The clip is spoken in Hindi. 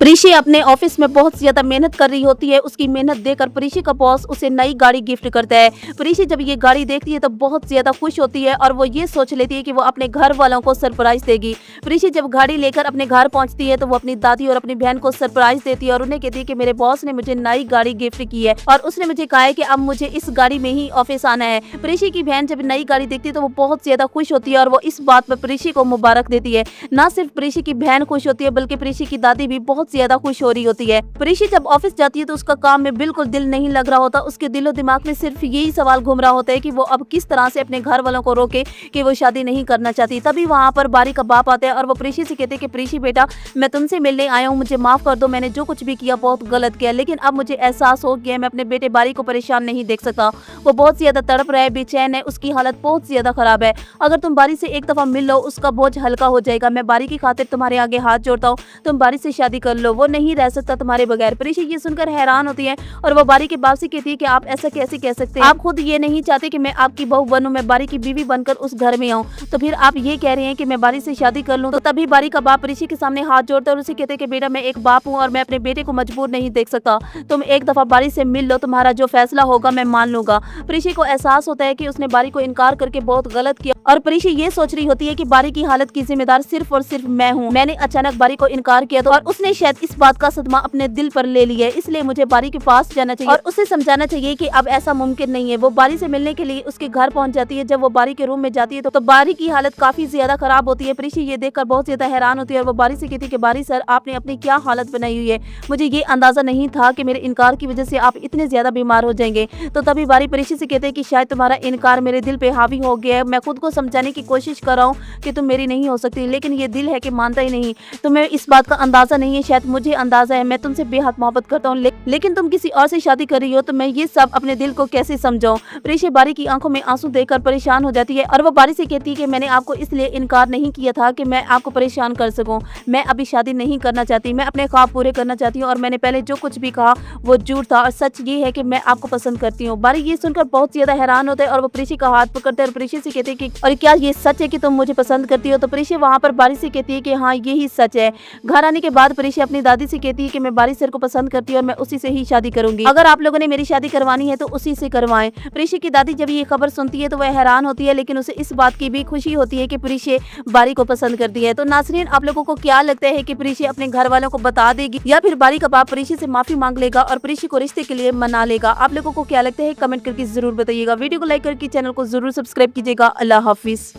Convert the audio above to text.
प्रीशी अपने ऑफिस में बहुत ज्यादा मेहनत कर रही होती है। उसकी मेहनत देखकर प्रीशी का बॉस उसे नई गाड़ी गिफ्ट करता है। प्रीशी जब ये गाड़ी देखती है तो बहुत ज्यादा खुश होती है और वो ये सोच लेती है कि वो अपने घर वालों को सरप्राइज देगी। प्रीशी जब गाड़ी लेकर अपने घर पहुंचती है तो वो अपनी दादी और अपनी बहन को सरप्राइज देती है और उन्हें कहती है कि मेरे बॉस ने मुझे नई गाड़ी गिफ्ट की है और उसने मुझे कहा है कि अब मुझे इस गाड़ी में ही ऑफिस आना है। प्रीशी की बहन जब नई गाड़ी देखती है तो वो बहुत ज्यादा खुश होती है और वो इस बात पर प्रीशी को मुबारक देती है। न सिर्फ प्रीशी की बहन खुश होती है बल्कि प्रीशी की दादी भी बहुत ज्यादा खुश हो रही होती है। प्रीशी जब ऑफिस जाती है तो उसका काम में बिल्कुल दिल नहीं लग रहा होता। उसके दिलो दिमाग में सिर्फ यही सवाल घूम रहा होता है कि वो अब किस तरह से अपने घर वालों को रोके कि वो शादी नहीं करना चाहती। तभी वहाँ पर बारी का बाप आता है और वो प्रीशी से कहते हैं कि प्रीशी बेटा, मैं तुमसे मिलने आया हूँ, मुझे माफ कर दो, मैंने जो कुछ भी किया बहुत गलत किया, लेकिन अब मुझे एहसास हो गया मैं अपने बेटे बारी को परेशान नहीं देख सकता। वो बहुत ज्यादा तड़प रहा है, बेचैन है, उसकी हालत बहुत ज्यादा खराब है। अगर तुम बारी से एक दफा मिल लो उसका बोझ हल्का हो जाएगा। मैं बारी की खातिर तुम्हारे आगे हाथ जोड़ता हूँ, तुम बारी से शादी कर लो, वो नहीं रह सकता तुम्हारे बगैर। प्रीशी ये सुनकर हैरान होती है और वो बारी के बाप से कहती है कि आप ऐसा कैसे कह सकते हैं, आप खुद ये नहीं चाहते कि मैं आपकी बहू बनूं, मैं बारी की बीवी बनकर उस घर में आऊं, तो फिर आप ये कह रहे हैं कि मैं बारी से शादी कर लूं। तो तभी बारी का बाप प्रीशी के सामने हाथ जोड़ता है और उसे कहते हैं कि बेटा, मैं एक बाप हूं और मैं अपने बेटे को मजबूर नहीं देख सकता, तुम एक दफा बारी से मिल लो, तुम्हारा जो फैसला होगा मैं मान लूंगा। प्रीशी को एहसास होता है कि उसने बारी को इनकार करके बहुत गलत किया और प्रीशी ये सोच रही होती है कि बारी की हालत की जिम्मेदार सिर्फ और सिर्फ मैं हूँ। मैंने अचानक बारी को इनकार किया तो और उसने शायद इस बात का सदमा अपने दिल पर ले लिया है, इसलिए मुझे बारी के पास जाना चाहिए और उसे समझाना चाहिए कि अब ऐसा मुमकिन नहीं है। वो बारी से मिलने के लिए उसके घर पहुंच जाती है। जब वो बारी के रूम में जाती है तो बारी की हालत काफी ज्यादा खराब होती है। प्रीशी ये देखकर बहुत ज्यादा हैरान होती है और वो बारी से कहती है कि बारी सर, आपने अपनी क्या हालत बनाई हुई है, मुझे ये अंदाजा नहीं था कि मेरे इनकार की वजह से आप इतने ज्यादा बीमार हो जाएंगे। तो तभी बारी प्रीशी से कहते हैं कि शायद तुम्हारा इनकार मेरे दिल पे हावी हो गया है, मैं खुद को समझाने की कोशिश कर रहा हूँ कि तुम मेरी नहीं हो सकती, लेकिन ये दिल है कि मानता ही नहीं। तुम्हें इस बात का अंदाजा नहीं है, शायद मुझे अंदाजा है, मैं तुमसे बेहद मोहब्बत करता हूँ, लेकिन तुम किसी और से शादी कर रही हो, तो मैं ये सब अपने दिल को कैसे समझाऊं। प्रीशी बारी की आंखों में आंसू देखकर परेशान हो जाती है और वो बारी से कहती है कि मैंने आपको इसलिए इनकार नहीं किया था कि मैं आपको परेशान कर सकूं, मैं अभी शादी नहीं करना चाहती, मैं अपने ख्वाब पूरे करना चाहती हूँ और मैंने पहले जो कुछ भी कहा वो झूठ था और सच ये है कि मैं आपको पसंद करती हूँ। बारी ये सुनकर बहुत ज्यादा हैरान होता है और वो प्रीशी का हाथ पकड़ते हैं और प्रीशी से कहते हैं कि और क्या ये सच है कि तुम मुझे पसंद करती हो। तो प्रीशी वहाँ पर बारी से कहती है कि हाँ, यही सच है। घर आने के बाद प्रीशी अपनी दादी से कहती है कि मैं बारी सर को पसंद करती हूँ और मैं उसी से ही शादी करूंगी, अगर आप लोगों ने मेरी शादी करवानी है तो उसी से करवाएं। प्रीशी की दादी जब ये खबर सुनती है तो वह हैरान होती है, लेकिन उसे इस बात की भी खुशी होती है कि प्रीशी बारी को पसंद करती है। तो नाज़रीन, आप लोगों को क्या लगता है कि प्रीशी अपने घर वालों को बता देगी या फिर बारी का बाप प्रीशी से माफी मांग लेगा और प्रीशी को रिश्ते के लिए मना लेगा? आप लोगों को क्या लगता है कमेंट करके जरूर बताइएगा। वीडियो को लाइक करके चैनल को जरूर सब्सक्राइब कीजिएगा। अल्लाह हाफिज।